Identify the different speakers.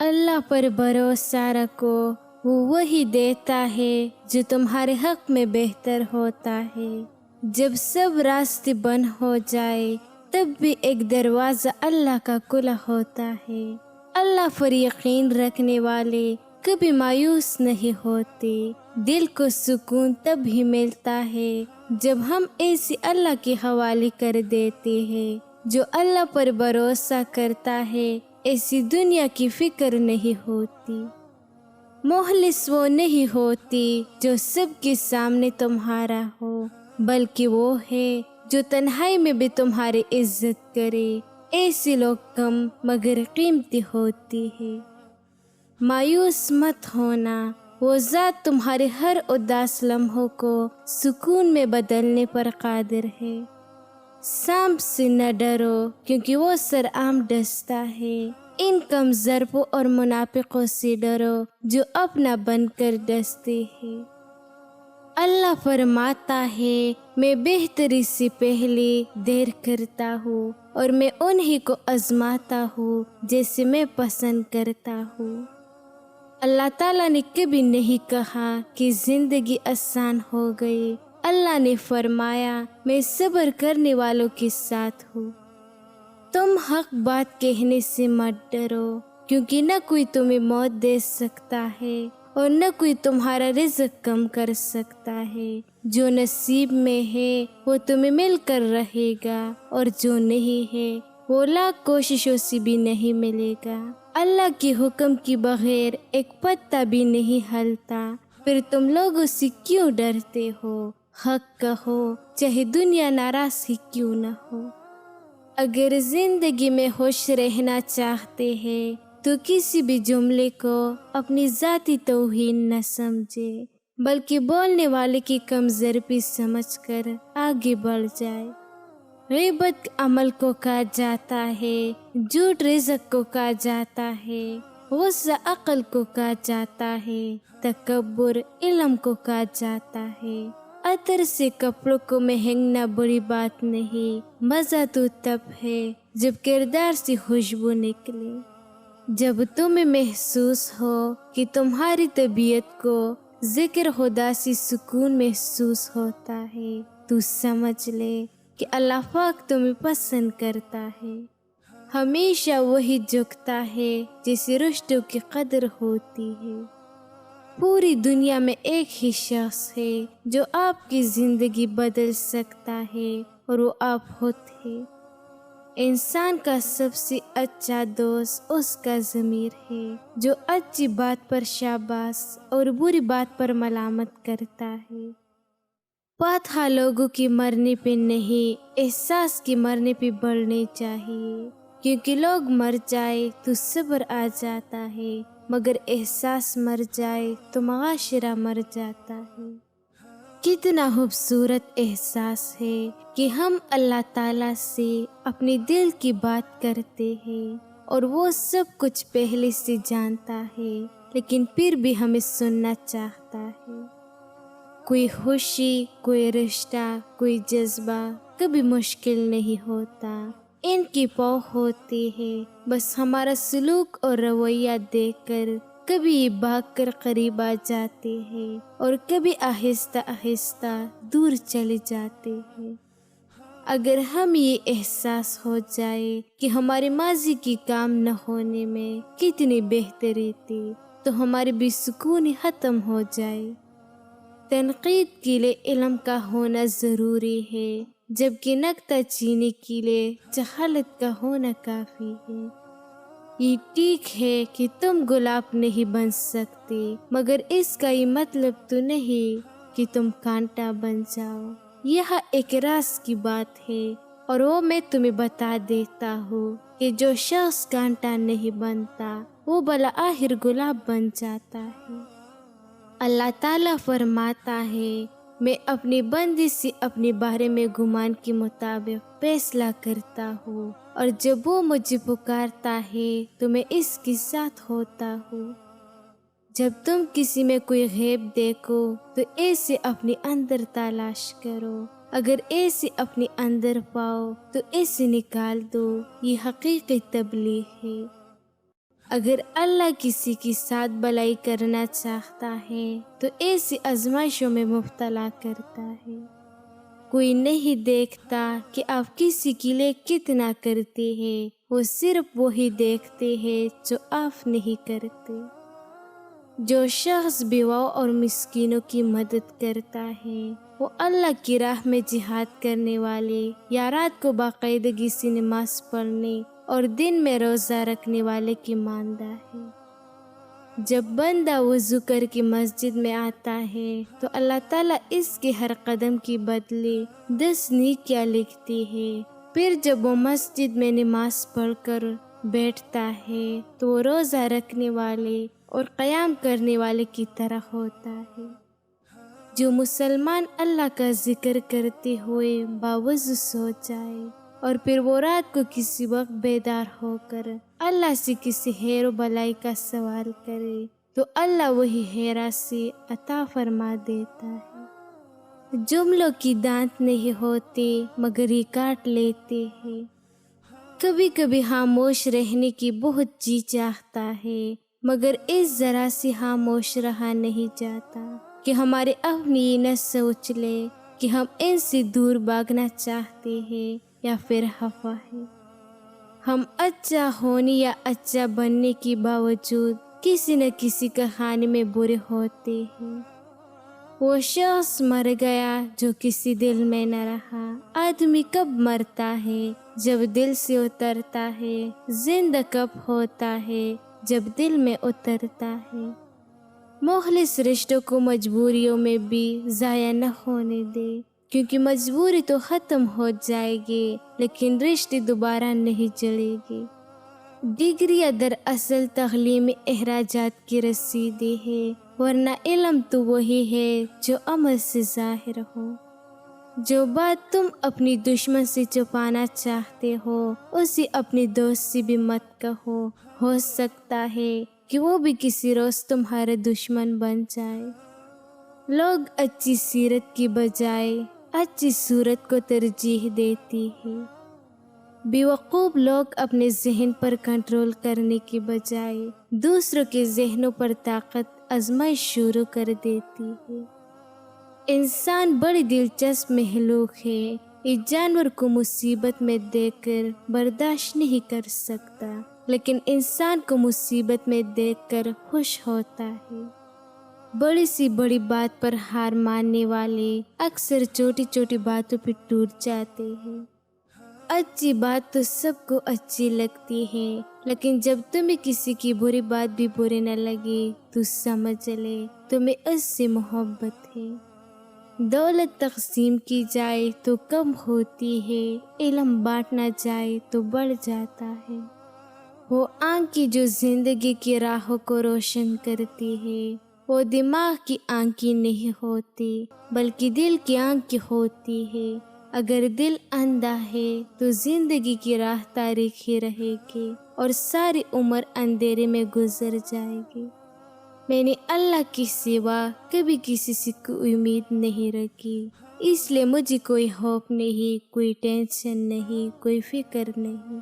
Speaker 1: اللہ پر بھروسہ رکھو، وہ وہی دیتا ہے جو تمہارے حق میں بہتر ہوتا ہے۔ جب سب راستے بند ہو جائے تب بھی ایک دروازہ اللہ کا کھلا ہوتا ہے۔ اللہ پر یقین رکھنے والے کبھی مایوس نہیں ہوتے۔ دل کو سکون تب ہی ملتا ہے جب ہم ایسی اللہ کے حوالے کر دیتے ہیں۔ جو اللہ پر بھروسہ کرتا ہے ایسی دنیا کی فکر نہیں ہوتی۔ مخلص وہ نہیں ہوتی جو سب کے سامنے تمہارا ہو، بلکہ وہ ہے جو تنہائی میں بھی تمہاری عزت کرے۔ ایسے لوگ کم مگر قیمتی ہوتی ہے۔ مایوس مت ہونا، وہ ذات تمہارے ہر اداس لمحوں کو سکون میں بدلنے پر قادر ہے۔ سانپ سے نہ ڈرو کیونکہ وہ سرعام ڈستا ہے۔ ان کم ضربوں اور منافقوں سے ڈرو جو اپنا بن کر ڈستے ہیں۔ اللہ فرماتا ہے، میں بہتری سے پہلے دیر کرتا ہوں اور میں انہی کو آزماتا ہوں جیسے میں پسند کرتا ہوں۔ اللہ تعالیٰ نے کبھی نہیں کہا کہ زندگی آسان ہو گئی۔ اللہ نے فرمایا، میں صبر کرنے والوں کے ساتھ ہوں۔ تم حق بات کہنے سے مت ڈرو، کیونکہ نہ کوئی تمہیں موت دے سکتا ہے اور نہ کوئی تمہارا رزق کم کر سکتا ہے۔ جو نصیب میں ہے وہ تمہیں مل کر رہے گا، اور جو نہیں ہے وہ لاکھ کوششوں سے بھی نہیں ملے گا۔ اللہ کے حکم کے بغیر ایک پتا بھی نہیں ہلتا، پھر تم لوگوں سے کیوں ڈرتے ہو؟ حق کہو، چاہے دنیا ناراض ہی کیوں نہ ہو۔ اگر زندگی میں خوش رہنا چاہتے ہیں تو کسی بھی جملے کو اپنی ذاتی توہین نہ سمجھے، بلکہ بولنے والے کی کمزوری سمجھ کر آگے بڑھ جائے۔ غیبت عمل کو کہا جاتا ہے، جھوٹ رزق کو کہا جاتا ہے، غصہ عقل کو کہا جاتا ہے، تکبر علم کو کہا جاتا ہے۔ عطر سے کپڑوں کو مہنگنا بری بات نہیں، مزہ تو تب ہے جب کردار سے خوشبو نکلے۔ جب تمہیں محسوس ہو کہ تمہاری طبیعت کو ذکر خدا سے سکون محسوس ہوتا ہے تو سمجھ لے کہ اللہ پاک تمہیں پسند کرتا ہے۔ ہمیشہ وہی جھکتا ہے جسے رشتوں کی قدر ہوتی ہے۔ پوری دنیا میں ایک ہی شخص ہے جو آپ کی زندگی بدل سکتا ہے، اور وہ آپ خود ہے۔ انسان کا سب سے اچھا دوست اس کا ضمیر ہے جو اچھی بات پر شاباش اور بری بات پر ملامت کرتا ہے۔ فاتحہ لوگوں کی مرنے پہ نہیں، احساس کی مرنے پہ بڑھنے چاہیے، کیونکہ لوگ مر جائے تو صبر آ جاتا ہے، مگر احساس مر جائے تو معاشرہ مر جاتا ہے۔ کتنا خوبصورت احساس ہے کہ ہم اللہ تعالیٰ سے اپنے دل کی بات کرتے ہیں اور وہ سب کچھ پہلے سے جانتا ہے، لیکن پھر بھی ہمیں سننا چاہتا ہے۔ کوئی خوشی، کوئی رشتہ، کوئی جذبہ کبھی مشکل نہیں ہوتا، ان کی پاؤ ہوتی ہے، بس ہمارا سلوک اور رویہ دیکھ کر کبھی یہ بھاگ کر قریب آ جاتے ہیں اور کبھی آہستہ آہستہ دور چلے جاتے ہیں۔ اگر ہم یہ احساس ہو جائے کہ ہمارے ماضی کی کام نہ ہونے میں کتنی بہتری تھی تو ہماری بے سکونی ختم ہو جائے۔ تنقید کے لیے علم کا ہونا ضروری ہے، جبکہ نکتہ چینی کے لیے جہالت کا ہونا کافی ہے۔ یہ ٹھیک ہے کہ تم گلاب نہیں بن سکتے، مگر اس کا یہ مطلب تو نہیں کہ تم کانٹا بن جاؤ۔ یہ ایک راز کی بات ہے، اور وہ میں تمہیں بتا دیتا ہوں کہ جو شخص کانٹا نہیں بنتا وہ بالآخر گلاب بن جاتا ہے۔ اللہ تعالیٰ فرماتا ہے، میں اپنی بندی سے اپنے بارے میں گمان کے مطابق فیصلہ کرتا ہوں، اور جب وہ مجھے پکارتا ہے تو میں اس کے ساتھ ہوتا ہوں۔ جب تم کسی میں کوئی غیب دیکھو تو ایسے اپنے اندر تلاش کرو، اگر ایسے اپنے اندر پاؤ تو ایسے نکال دو، یہ حقیقی تبلیغ ہے۔ اگر اللہ کسی کے ساتھ بھلائی کرنا چاہتا ہے تو ایسی آزمائشوں میں مبتلا کرتا ہے۔ کوئی نہیں دیکھتا کہ آپ کسی کے لیے کتنا کرتے ہیں، وہ صرف وہی دیکھتے ہیں جو آپ نہیں کرتے۔ جو شخص بیواؤں اور مسکینوں کی مدد کرتا ہے وہ اللہ کی راہ میں جہاد کرنے والے یا رات کو باقاعدگی سے نماز پڑھنے اور دن میں روزہ رکھنے والے کی مانندہ ہے۔ جب بندہ وضو کر کے مسجد میں آتا ہے تو اللہ تعالیٰ اس کے ہر قدم کی بدلے 10 نیکیاں لکھتی ہے۔ پھر جب وہ مسجد میں نماز پڑھ کر بیٹھتا ہے تو وہ روزہ رکھنے والے اور قیام کرنے والے کی طرح ہوتا ہے۔ جو مسلمان اللہ کا ذکر کرتے ہوئے باوضو سو جائے اور پھر وہ رات کو کسی وقت بیدار ہو کر اللہ سے کسی خیر و بلائی کا سوال کرے تو اللہ وہی خیرہ سے عطا فرما دیتا ہے۔ جملوں کی دانت نہیں ہوتے مگر یہ کاٹ لیتے ہیں۔ کبھی کبھی خاموش رہنے کی بہت جی چاہتا ہے مگر اس ذرا سے خاموش رہا نہیں جاتا کہ ہمارے اپنی یہ نہ سوچ لے کہ ہم ان سے دور بھاگنا چاہتے ہیں یا پھر خفا ہے۔ ہم اچھا ہونے یا اچھا بننے کے باوجود کسی نہ کسی کا خانے میں برے ہوتے ہیں۔ وہ شخص مر گیا جو کسی دل میں نہ رہا۔ آدمی کب مرتا ہے؟ جب دل سے اترتا ہے۔ زندہ کب ہوتا ہے؟ جب دل میں اترتا ہے۔ مخلص رشتوں کو مجبوریوں میں بھی ضائع نہ ہونے دے، کیونکہ مجبوری تو ختم ہو جائے گی لیکن رشتے دوبارہ نہیں جڑے گی۔ ڈگریاں دراصل تعلیمی اخراجات کی رسیدیں ہے، ورنہ علم تو وہی ہے جو عمل سے ظاہر ہو۔ جو بات تم اپنی دشمن سے چھپانا چاہتے ہو اسے اپنی دوست سے بھی مت کہو، ہو سکتا ہے کہ وہ بھی کسی روز تمہارا دشمن بن جائے۔ لوگ اچھی سیرت کی بجائے اچھی صورت کو ترجیح دیتی ہے۔ بیوقوف لوگ اپنے ذہن پر کنٹرول کرنے کے بجائے دوسروں کے ذہنوں پر طاقت آزمائش شروع کر دیتی ہے۔ انسان بڑی دلچسپ مخلوق ہے۔ اس جانور کو مصیبت میں دیکھ کر برداشت نہیں کر سکتا لیکن انسان کو مصیبت میں دیکھ کر خوش ہوتا ہے۔ بڑی سی بڑی بات پر ہار ماننے والے اکثر چھوٹی چھوٹی باتوں پہ ٹوٹ جاتے ہیں۔ اچھی بات تو سب کو اچھی لگتی ہے لیکن جب تمہیں کسی کی بری بات بھی بری نہ لگے تو سمجھ لے تمہیں اس سے محبت ہے۔ دولت تقسیم کی جائے تو کم ہوتی ہے، علم بانٹنا جائے تو بڑھ جاتا ہے۔ وہ آنکھیں جو زندگی کی راہوں کو روشن کرتی ہے وہ دماغ کی آنکھیں نہیں ہوتی بلکہ دل کی آنکھیں ہوتی ہے۔ اگر دل اندھا ہے تو زندگی کی راہ تاریک ہی رہے گی اور ساری عمر اندھیرے میں گزر جائے گی۔ میں نے اللہ کے سوا کبھی کسی سے کوئی امید نہیں رکھی، اس لیے مجھے کوئی خوف نہیں، کوئی ٹینشن نہیں، کوئی فکر نہیں۔